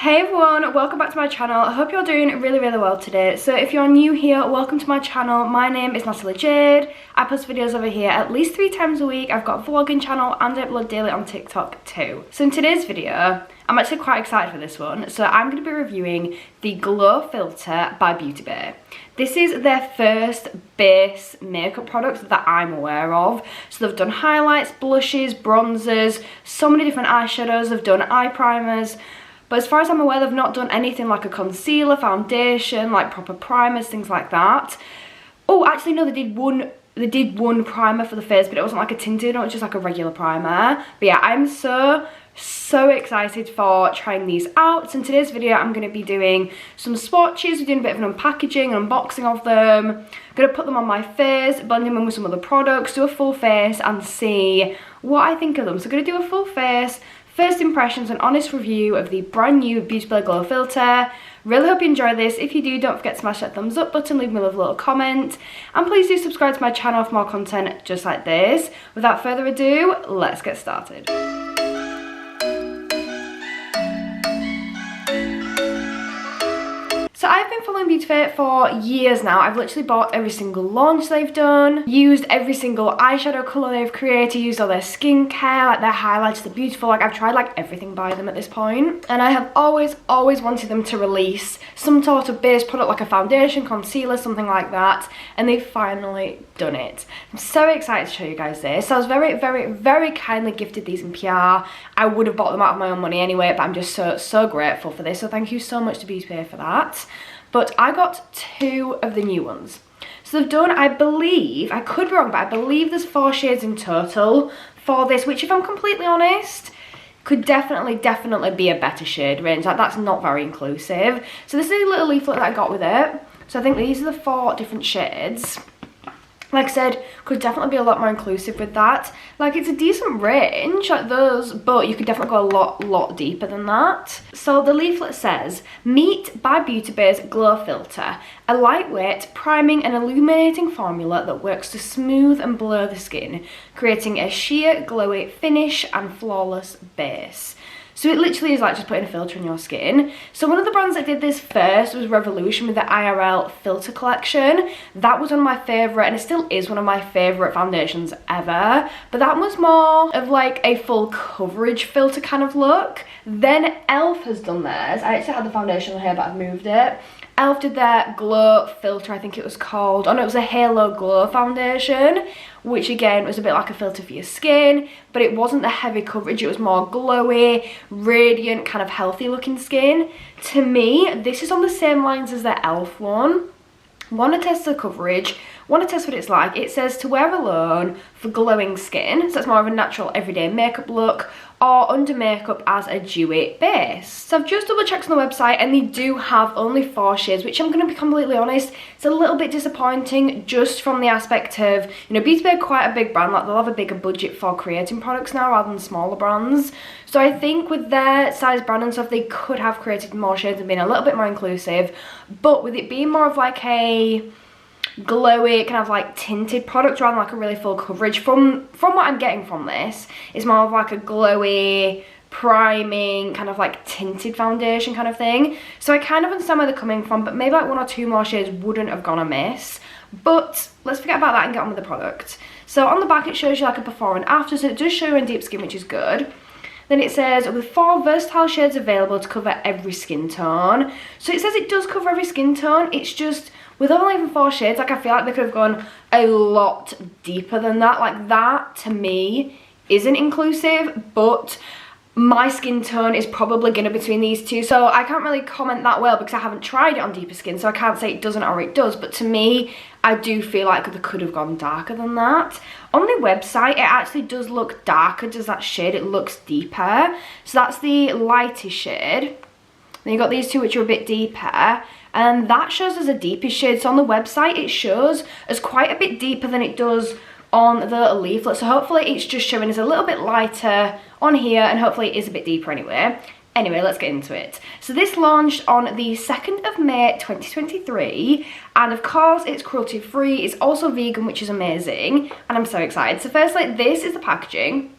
Hey everyone, welcome back to my channel. I hope you're doing really well today. So if you're new here, welcome to my channel. My name is Natalie Jade. I post videos over here at least 3 times a week. I've got a vlogging channel and I upload daily on TikTok too. So in today's video, I'm actually quite excited for this one. So I'm going to be reviewing the Glow Filter by Beauty Bay. This is their first base makeup product that I'm aware of. So they've done highlights, blushes, bronzers, so many different eyeshadows. They've done eye primers. But as far as I'm aware, they've not done anything like a concealer, foundation, like proper primers, things like that. Oh, actually no, they did one primer for the face, but it wasn't like a tinted, it was just like a regular primer. But yeah, I'm so excited for trying these out. So in today's video, I'm going to be doing some swatches, we're doing a bit of an unpackaging and unboxing of them. I'm going to put them on my face, blend them in with some other products, do a full face and see what I think of them. So I'm going to do a full face, first impressions and honest review of the brand new Beauty Bay Glow Filter. Really hope you enjoy this. If you do, don't forget to smash that thumbs up button, leave me a little comment, and please do subscribe to my channel for more content just like this. Without further ado, let's get started. So I've been following Beauty Bay for years now. I've literally bought every single launch they've done, used every single eyeshadow colour they've created, used all their skincare, like their highlights, they're beautiful. Like I've tried like everything by them at this point. And I have always wanted them to release some sort of base product like a foundation, concealer, something like that. And they've finally done it. I'm so excited to show you guys this. So I was very kindly gifted these in PR. I would have bought them out of my own money anyway, but I'm just so grateful for this. So thank you so much to Beauty Bay for that. But I got 2 of the new ones. So they've done, I believe, I could be wrong, but I believe there's 4 shades in total for this, which if I'm completely honest, could definitely be a better shade range. Like that's not very inclusive. So this is a little leaflet that I got with it. So I think these are the 4 different shades. Like I said, could definitely be a lot more inclusive with that. Like it's a decent range, like those, but you could definitely go a lot deeper than that. So the leaflet says, Meet by Beauty Bay's Glow Filter, a lightweight, priming and illuminating formula that works to smooth and blur the skin, creating a sheer, glowy finish and flawless base. So it literally is like just putting a filter in your skin. So one of the brands that did this first was Revolution with the IRL filter collection. That was one of my favourite, and it still is one of my favourite foundations ever. But that was more of like a full coverage filter kind of look. Then e.l.f. has done theirs. I actually had the foundation on here, but I've moved it. e.l.f. did their Glow Filter, I think it was called. Oh no, it was a Halo Glow foundation, which again was a bit like a filter for your skin, but it wasn't the heavy coverage, it was more glowy, radiant, kind of healthy looking skin. To me, this is on the same lines as the e.l.f. one. Want to test the coverage, want to test what it's like. It says to wear alone for glowing skin, so it's more of a natural everyday makeup look, or under makeup as a dewy base. So I've just double checked on the website and they do have only 4 shades, which I'm going to be completely honest, it's a little bit disappointing just from the aspect of, you know, Beauty Bay are quite a big brand, like they'll have a bigger budget for creating products now rather than smaller brands. So I think with their size brand and stuff, they could have created more shades and been a little bit more inclusive, but with it being more of like a glowy kind of like tinted product rather than like a really full coverage, from what I'm getting from this, it's more of like a glowy priming kind of like tinted foundation kind of thing. So I kind of understand where they're coming from, but maybe like 1 or 2 more shades wouldn't have gone amiss. But let's forget about that and get on with the product. So on the back it shows you like a before and after, so it does show you in deep skin, which is good. Then it says, with 4 versatile shades available to cover every skin tone. So it says it does cover every skin tone, it's just, with only even 4 shades, like I feel like they could have gone a lot deeper than that. Like that, to me, isn't inclusive, but my skin tone is probably going to be between these 2. So I can't really comment that well because I haven't tried it on deeper skin, so I can't say it doesn't or it does. But to me, I do feel like they could have gone darker than that. On the website, it actually does look darker, does that shade, it looks deeper. So that's the lightest shade. Then you've got these 2 which are a bit deeper, and that shows as a deepest shade. So on the website it shows as quite a bit deeper than it does on the leaflet. So hopefully it's just showing as a little bit lighter on here, and hopefully it is a bit deeper anyway. Anyway, let's get into it. So this launched on the 2nd of May 2023, and of course it's cruelty free, it's also vegan, which is amazing, and I'm so excited. So firstly, this is the packaging.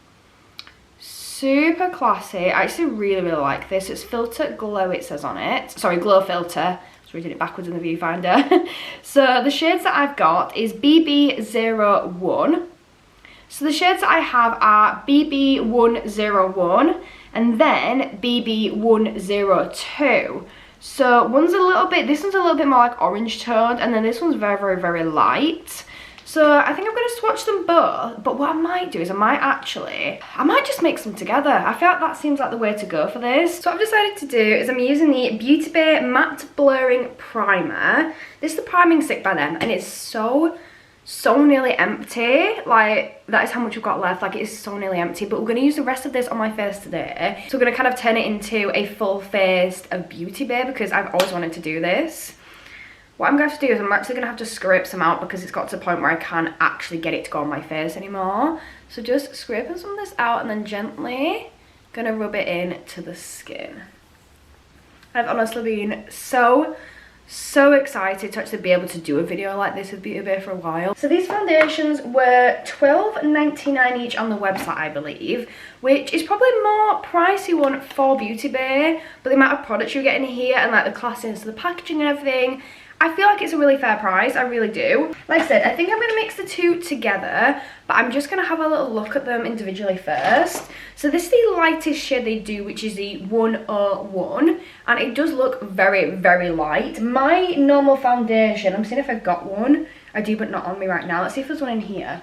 super classy. I actually really like this. It's Filter Glow, it says on it. Sorry, Glow Filter. I was reading it backwards in the viewfinder. So the shades that I've got is BB01. So the shades that I have are BB101 and then BB102. So one's a little bit, this one's a little bit more like orange toned, and then this one's very light. So I think I'm going to swatch them both, but what I might do is I might just mix them together. I feel like that seems like the way to go for this. So what I've decided to do is I'm using the Beauty Bay Matte Blurring Primer. This is the priming stick by them, and it's so nearly empty. Like, that is how much we've got left. Like, it is so nearly empty, but we're going to use the rest of this on my face today. So we're going to kind of turn it into a full face of Beauty Bay because I've always wanted to do this. What I'm going to have to do is I'm actually going to have to scrape some out because it's got to the point where I can't actually get it to go on my face anymore. So just scraping some of this out and then gently going to rub it in to the skin. I've honestly been so excited to actually be able to do a video like this with Beauty Bay for a while. So these foundations were $12.99 each on the website, I believe, which is probably more pricey one for Beauty Bay, but the amount of products you're getting here and like the classiness of the packaging and everything, I feel like it's a really fair price. I really do. Like I said, I think I'm going to mix the two together, but I'm just going to have a little look at them individually first. So this is the lightest shade they do, which is the 101, and it does look very light. My normal foundation, I'm seeing if I've got one. I do, but not on me right now. Let's see if there's one in here.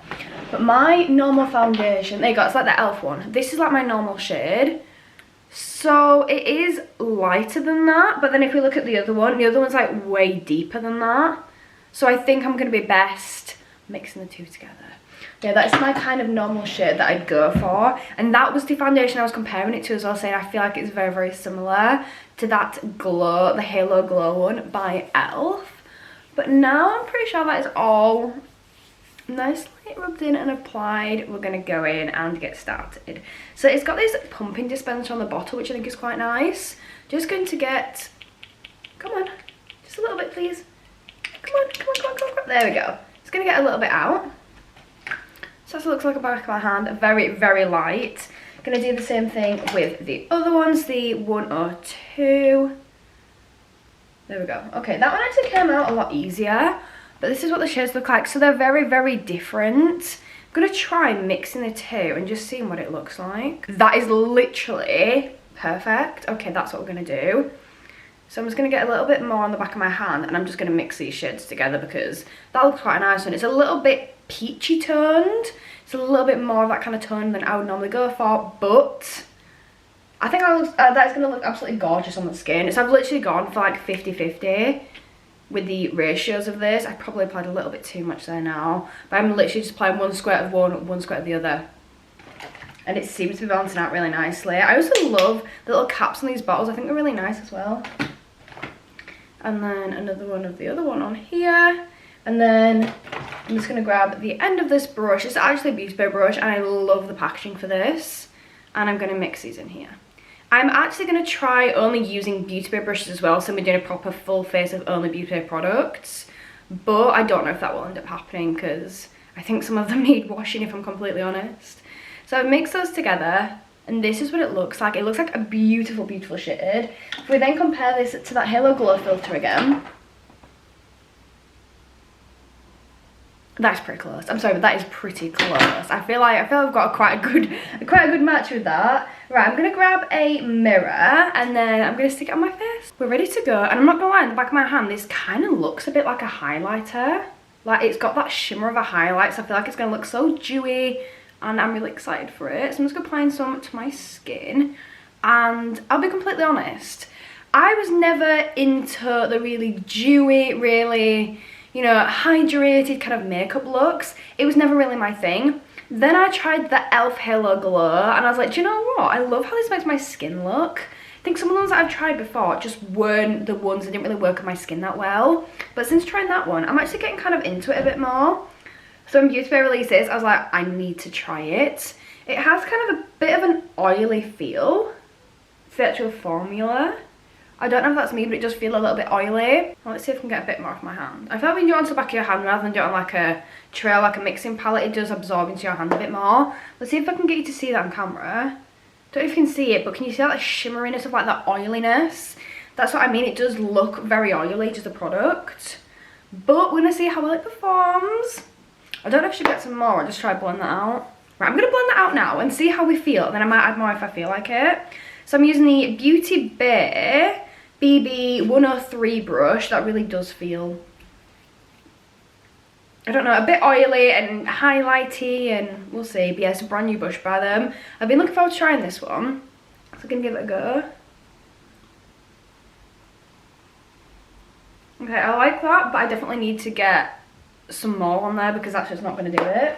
But my normal foundation, there you go, it's like the e.l.f. one. This is like my normal shade. So it is lighter than that, but then if we look at the other one's like way deeper than that. So I think I'm going to be best mixing the two together. Yeah, that's my kind of normal shade that I'd go for. And that was the foundation I was comparing it to as well, saying I feel like it's very similar to that Glow, the Halo Glow one by e.l.f. But now I'm pretty sure that is all nicely rubbed in and applied. We're going to go in and get started. So it's got this pumping dispenser on the bottle, which I think is quite nice. Just going to get, come on, just a little bit please. Come on. There we go. Just going to get a little bit out. So that's what it looks like on the back of my hand. Very light. Going to do the same thing with the other ones, the 102. There we go. Okay, that one actually came out a lot easier. But this is what the shades look like. So they're very different. I'm going to try mixing the two and just seeing what it looks like. That is literally perfect. Okay, that's what we're going to do. So I'm just going to get a little bit more on the back of my hand and I'm just going to mix these shades together because that looks quite a nice one. It's a little bit peachy toned. It's a little bit more of that kind of tone than I would normally go for, but I think that's going to look absolutely gorgeous on the skin. So I've literally gone for like 50-50. With the ratios of this. I probably applied a little bit too much there now, but I'm literally just applying one squirt of one squirt of the other, and it seems to be balancing out really nicely. I also love the little caps on these bottles. I think they're really nice as well. And then another one of the other one on here, and then I'm just going to grab the end of this brush. It's actually a Beauty Bay brush and I love the packaging for this, and I'm going to mix these in here. I'm actually going to try only using Beauty Bay brushes as well, so we're doing a proper full face of only Beauty Bay products. But I don't know if that will end up happening because I think some of them need washing, if I'm completely honest. So I've mixed those together and this is what it looks like. It looks like a beautiful shade. If we then compare this to that Halo Glow filter again, that's pretty close. I'm sorry, but that is pretty close. I feel like I've got quite a good match with that. Right, I'm gonna grab a mirror and then I'm gonna stick it on my face. We're ready to go, and I'm not gonna lie, in the back of my hand, this kind of looks a bit like a highlighter. Like, it's got that shimmer of a highlight, so I feel like it's gonna look so dewy, and I'm really excited for it. So I'm just gonna apply some to my skin, and I'll be completely honest, I was never into the really dewy, really, you know, hydrated kind of makeup looks. It was never really my thing. Then I tried the e.l.f. Halo Glow and I was like, do you know what? I love how this makes my skin look. I think some of the ones that I've tried before just weren't the ones that didn't really work on my skin that well. But since trying that one, I'm actually getting kind of into it a bit more. So when Beauty Bay released this, I was like, I need to try it. It has kind of a bit of an oily feel. It's the actual formula. I don't know if that's me, but it does feel a little bit oily. Well, let's see if I can get a bit more off my hand. I feel like when you do it onto the back of your hand rather than do it on like a trail, like a mixing palette, it does absorb into your hand a bit more. Let's see if I can get you to see that on camera. Don't know if you can see it, but can you see that shimmeriness of like that oiliness? That's what I mean. It does look very oily, just a product. But we're going to see how well it performs. I don't know if I should get some more. I'll just try to blend that out. Right, I'm going to blend that out now and see how we feel. Then I might add more if I feel like it. So I'm using the Beauty Bay BB 103 brush. That really does feel, I don't know, a bit oily and highlighty, and we'll see. But yeah, it's a brand new brush by them. I've been looking forward to trying this one, so I'm going to give it a go. Okay, I like that, but I definitely need to get some more on there because that's just not going to do it.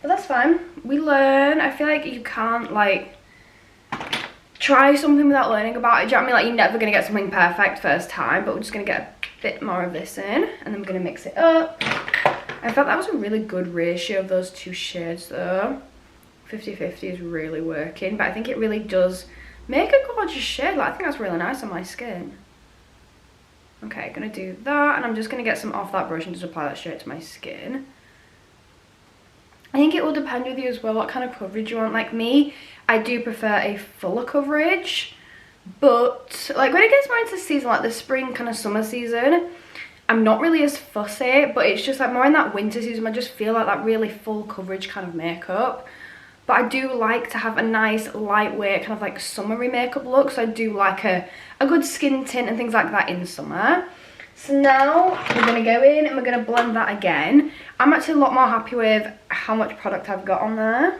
But that's fine. We learn. I feel like you can't, like, try something without learning about it. Do you know what I mean? Like, you're never going to get something perfect first time, but we're just going to get a bit more of this in, and then we're going to mix it up. I felt that was a really good ratio of those two shades though. 50-50 is really working, but I think it really does make a gorgeous shade. Like, I think that's really nice on my skin. Okay, gonna do that, and I'm just gonna get some off that brush and just apply that straight to my skin. I think it will depend with you as well what kind of coverage you want. Like me, I do prefer a fuller coverage, but like when it gets more into season, like the spring kind of summer season, I'm not really as fussy, but it's just like more in that winter season, I just feel like that really full coverage kind of makeup. But I do like to have a nice lightweight kind of like summery makeup look, so I do like a good skin tint and things like that in summer. So now we're going to go in and we're going to blend that again. I'm actually a lot more happy with how much product I've got on there.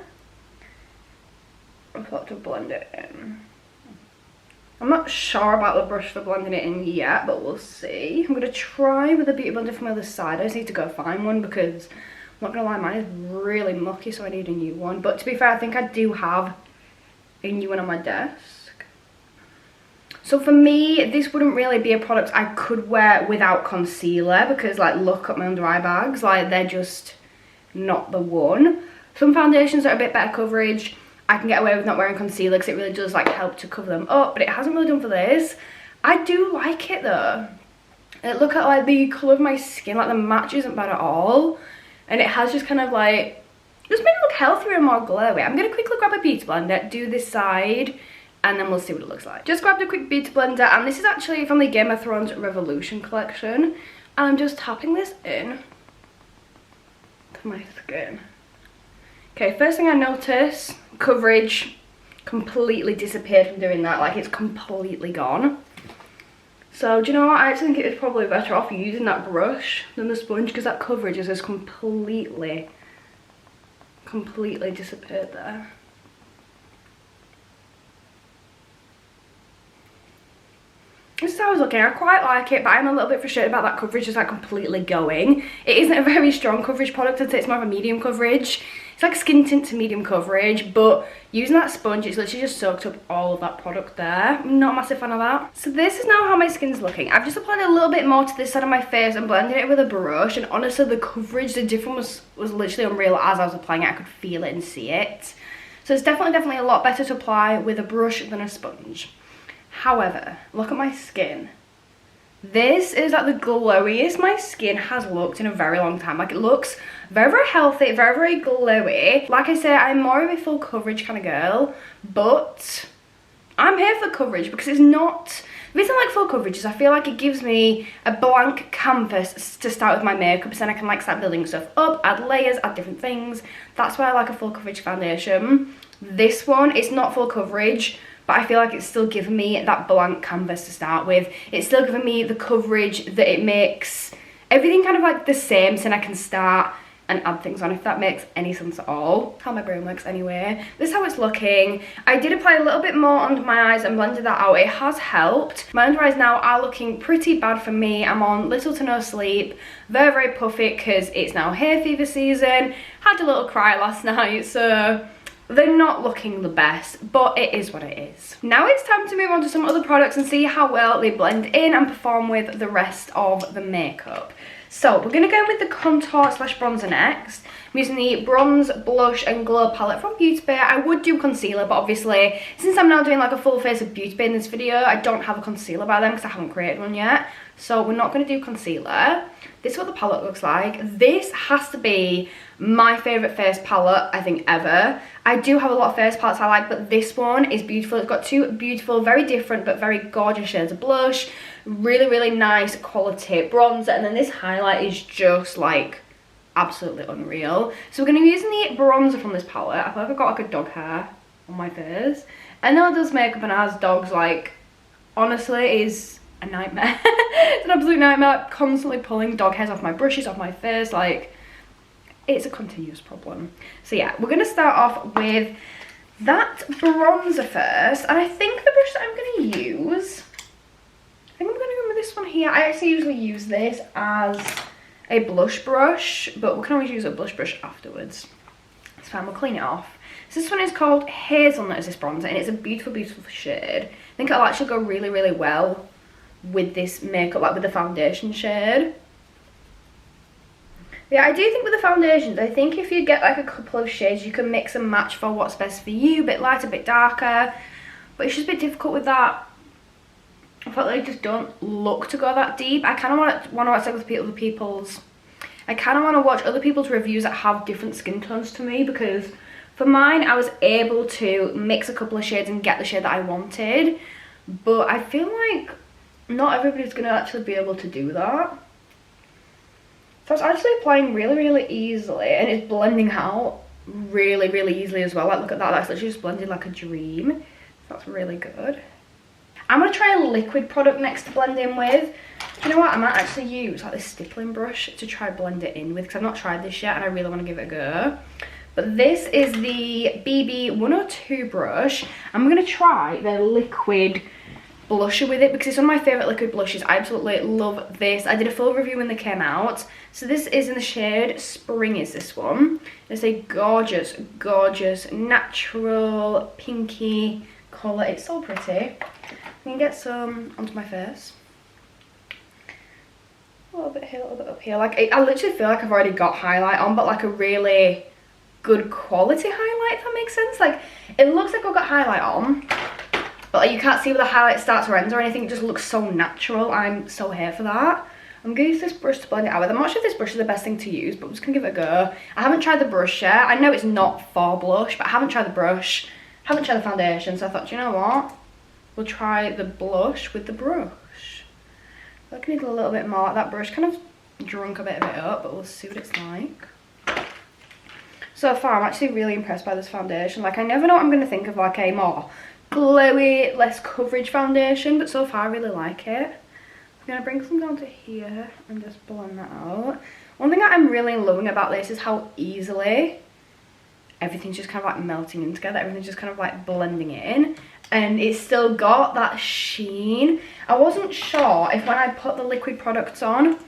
I've got to blend it in. I'm not sure about the brush for blending it in yet, but we'll see. I'm going to try with a beauty blender from the other side. I just need to go find one because, I'm not going to lie, mine is really mucky, so I need a new one. But to be fair, I think I do have a new one on my desk. So for me, this wouldn't really be a product I could wear without concealer because, like, look at my under eye bags. Like, they're just not the one. Some foundations are a bit better coverage. I can get away with not wearing concealer because it really does, like, help to cover them up. But it hasn't really done for this. I do like it, though. Look at, like, the colour of my skin. Like, the match isn't bad at all. And it has just kind of, like, just made it look healthier and more glowy. I'm going to quickly grab a beauty blender, do this side, and then we'll see what it looks like. Just grabbed a quick beauty blender, and this is actually from the Game of Thrones Revolution collection. And I'm just tapping this in to my skin. Okay, first thing I notice, coverage completely disappeared from doing that. Like, it's completely gone. So, do you know what? I actually think it is probably better off using that brush than the sponge because that coverage is just completely disappeared there. This is how I was looking. I quite like it, but I'm a little bit frustrated about that coverage just like completely going. It isn't a very strong coverage product. I'd say it's more of a medium coverage. It's like skin tint to medium coverage, but using that sponge, it's literally just soaked up all of that product there. I'm not a massive fan of that. So this is now how my skin's looking. I've just applied a little bit more to this side of my face and blended it with a brush, and honestly the coverage, the difference was literally unreal. As I was applying it, I could feel it and see it. So it's definitely a lot better to apply with a brush than a sponge. However, look at my skin. This is like the glowiest my skin has looked in a very long time. Like, it looks very, very healthy, very, very glowy. Like I say, I'm more of a full coverage kind of girl, but I'm here for coverage because it's not, the reason I like full coverage is I feel like it gives me a blank canvas to start with my makeup, so then I can like start building stuff up, add layers, add different things. That's why I like a full coverage foundation. This one, it's not full coverage, but I feel like it's still giving me that blank canvas to start with. It's still giving me the coverage that it makes everything kind of like the same, so then I can start and add things on, if that makes any sense at all. How my brain works anyway. This is how it's looking. I did apply a little bit more under my eyes and blended that out. It has helped. My under eyes now are looking pretty bad for me. I'm on little to no sleep. Very, very puffy because it's now hay fever season. Had a little cry last night, so they're not looking the best, but it is what it is. Now it's time to move on to some other products and see how well they blend in and perform with the rest of the makeup. So we're going to go with the contour slash bronzer next. I'm using the Bronze, Blush and Glow palette from Beauty Bay. I would do concealer, but obviously, since I'm now doing like a full face of Beauty Bay in this video, I don't have a concealer by then because I haven't created one yet. So we're not going to do concealer. This is what the palette looks like. This has to be my favourite face palette, I think, ever. I do have a lot of face palettes I like, but this one is beautiful. It's got two beautiful, very different, but very gorgeous shades of blush. Really, really nice quality bronzer. And then this highlight is just, like, absolutely unreal. So we're going to be using the bronzer from this palette. I feel like I've got, like, a dog hair on my face. I know it does makeup and has dogs, like, honestly, it is a nightmare. It's an absolute nightmare. Constantly pulling dog hairs off my brushes, off my face, like, it's a continuous problem. So yeah, we're going to start off with that bronzer first. And I think the brush that I'm going to use, I think I'm going to go with this one here. I actually usually use this as a blush brush, but we can always use a blush brush afterwards. It's fine, we'll clean it off. So this one is called Hazelnut as this bronzer, and it's a beautiful, beautiful shade. I think it'll actually go really, really well with this makeup, like with the foundation shade. Yeah, I do think with the foundations, I think if you get like a couple of shades, you can mix and match for what's best for you, a bit lighter, a bit darker. But it's just a bit difficult with that. I felt like they just don't look to go that deep. I kind of want to watch like other people's. I kind of want to watch other people's reviews that have different skin tones to me, because for mine, I was able to mix a couple of shades and get the shade that I wanted. But I feel like not everybody's going to actually be able to do that. So it's actually applying really, really easily, and it's blending out really, really easily as well. Like, look at that, that's literally just blended like a dream. That's really good. I'm going to try a liquid product next to blend in with. You know what, I might actually use like this stippling brush to try blend it in with, because I've not tried this yet and I really want to give it a go. But this is the BB 102 brush. I'm going to try the liquid blusher with it, because it's one of my favourite liquid blushes. I absolutely love this. I did a full review when they came out. So this is in the shade Spring, is this one. It's a gorgeous, gorgeous, natural, pinky colour. It's so pretty. I'm going to get some onto my face. A little bit here, a little bit up here. Like, I literally feel like I've already got highlight on, but like a really good quality highlight, if that makes sense. Like, it looks like I've got highlight on, but like, you can't see where the highlight starts or ends or anything. It just looks so natural. I'm so here for that. I'm going to use this brush to blend it out with. I'm not sure if this brush is the best thing to use, but I'm just going to give it a go. I haven't tried the brush yet. I know it's not for blush, but I haven't tried the brush. I haven't tried the foundation, so I thought, you know what? We'll try the blush with the brush. I feel like I need a little bit more. That brush kind of drunk a bit of it up, but we'll see what it's like. So far, I'm actually really impressed by this foundation. Like, I never know what I'm going to think of like a more glowy, less coverage foundation, but so far I really like it. I'm going to bring some down to here and just blend that out. One thing that I'm really loving about this is how easily everything's just kind of like melting in together. Everything's just kind of like blending in, and it's still got that sheen. I wasn't sure if when I put the liquid products on,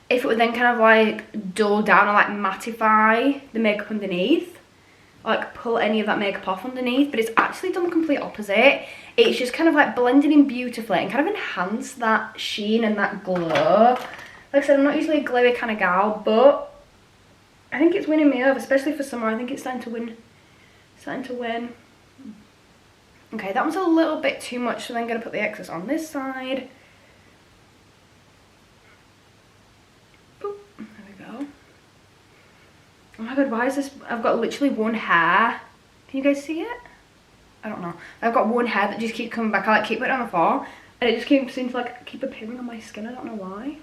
if it would then kind of like dull down or like mattify the makeup underneath, like pull any of that makeup off underneath, but it's actually done the complete opposite. It's just kind of like blended in beautifully and kind of enhanced that sheen and that glow. Like I said, I'm not usually a glowy kind of gal, but I think it's winning me over, especially for summer. I think it's starting to win. Starting to win. Okay, that one's a little bit too much, so then I'm going to put the excess on this side. Boop, there we go. Oh my god, why is this? I've got literally one hair. Can you guys see it? I don't know. I've got one hair that just keeps coming back. I like keep it on the floor, and it just seems to like keep appearing on my skin. I don't know why.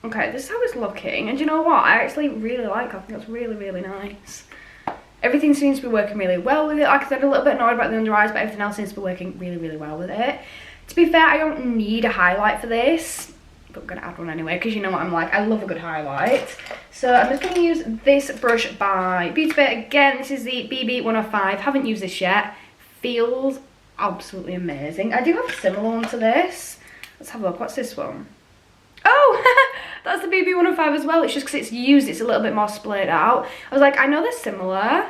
Okay, this is how it's looking, and you know what? I actually really like it. I think that's really, really nice. Everything seems to be working really well with it. Like I said, a little bit annoyed about the under eyes, but everything else seems to be working really, really well with it. To be fair, I don't need a highlight for this, but I'm going to add one anyway, because you know what I'm like. I love a good highlight. So I'm just going to use this brush by Beauty Bay. Again, this is the BB 105. Haven't used this yet. Feels absolutely amazing. I do have a similar one to this. Let's have a look. What's this one? Oh, that's the BB 105 as well. It's just because it's used, it's a little bit more splayed out. I was like, I know they're similar.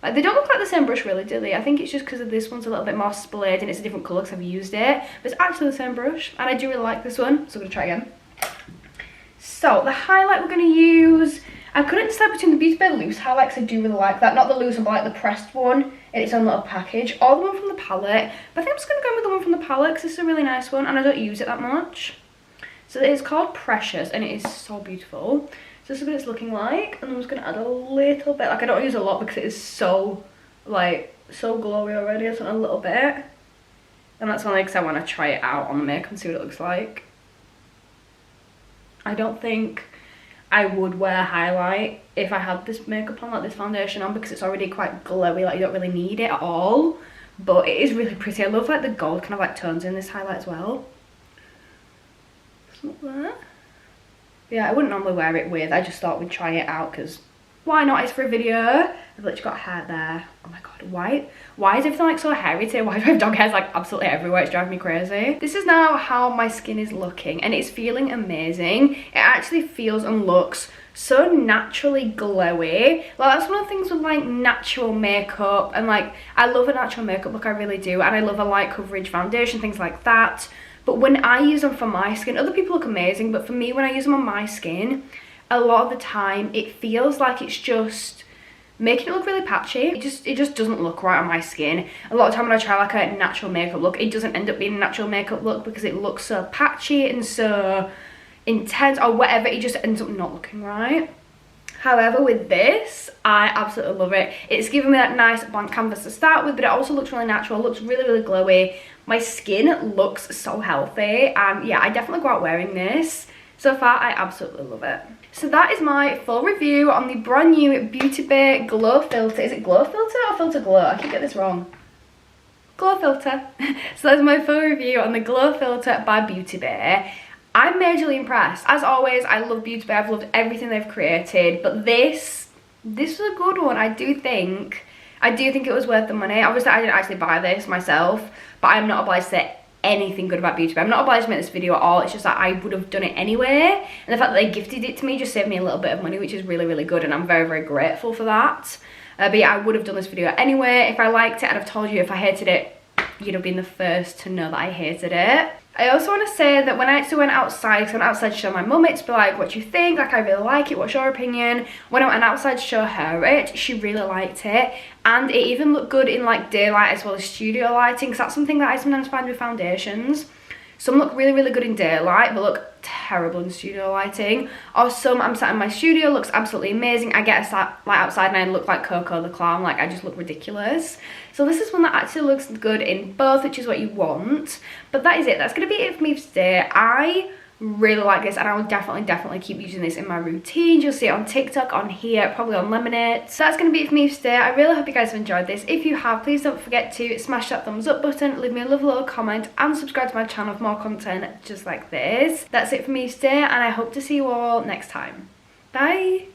Like, they don't look like the same brush really, do they? I think it's just because of this one's a little bit more splayed and it's a different colour because I've used it. But it's actually the same brush, and I do really like this one, so I'm going to try again. So the highlight we're going to use, I couldn't decide between the Beauty Bay loose highlight because I do really like that. Not the loose one, but like the pressed one in its own little package, or the one from the palette. But I think I'm just going to go with the one from the palette because this is a really nice one and I don't use it that much. So it is called Precious and it is so beautiful. So this is what it's looking like, and I'm just going to add a little bit. Like, I don't use a lot because it is so, like, so glowy already. I just want a little bit. And that's only because I want to try it out on the makeup and see what it looks like. I don't think I would wear highlight if I had this makeup on, like this foundation on, because it's already quite glowy, like you don't really need it at all. But it is really pretty. I love like the gold kind of like tones in this highlight as well. Like that. Yeah, I wouldn't normally wear it with, I just thought we'd try it out because why not? It's for a video. I've literally got hair there. Oh my god, why is everything like so hairy today? Why do I have dog hairs like absolutely everywhere? It's driving me crazy. This is now how my skin is looking and it's feeling amazing. It actually feels and looks so naturally glowy. Like, that's one of the things with like natural makeup, and like I love a natural makeup look, I really do, and I love a light coverage foundation, things like that. But when I use them for my skin, other people look amazing, but for me, when I use them on my skin, a lot of the time it feels like it's just making it look really patchy. It just doesn't look right on my skin. A lot of time when I try like a natural makeup look, it doesn't end up being a natural makeup look because it looks so patchy and so intense or whatever. It just ends up not looking right. However, with this, I absolutely love it. It's giving me that nice blank canvas to start with, but it also looks really natural, looks really, really glowy. My skin looks so healthy, and yeah, I definitely go out wearing this. So far, I absolutely love it. So that is my full review on the brand new Beauty Bay Glow Filter. Is it Glow Filter or Filter Glow? I keep getting this wrong. Glow Filter. So that's my full review on the Glow Filter by Beauty Bay. I'm majorly impressed. As always, I love Beauty Bay. I've loved everything they've created, but this was a good one. I do think it was worth the money. Obviously, I didn't actually buy this myself, but I'm not obliged to say anything good about Beauty Bay. I'm not obliged to make this video at all. It's just that I would have done it anyway, and the fact that they gifted it to me just saved me a little bit of money, which is really, really good, and I'm very, very grateful for that. But yeah, I would have done this video anyway if I liked it, and I've told you if I hated it, you'd have been the first to know that I hated it. I also want to say that when I actually went outside, because I went outside to show my mum it, to be like, what do you think? Like, I really like it, what's your opinion? When I went outside to show her it, she really liked it. And it even looked good in like daylight as well as studio lighting, because that's something that I sometimes find with foundations. Some look really, really good in daylight, but look terrible in studio lighting. Or some, I'm sat in my studio, looks absolutely amazing. I get like outside and I look like Coco the Clown, like I just look ridiculous. So this is one that actually looks good in both, which is what you want. But that is it. That's going to be it for me for today. I really like this, and I will definitely keep using this in my routine. You'll see it on TikTok, on here, probably on Lemonade. So that's going to be it for me for today. I really hope you guys have enjoyed this. If you have, please don't forget to smash that thumbs up button, leave me a lovely little comment, and subscribe to my channel for more content just like this. That's it for me today, and I hope to see you all next time. Bye!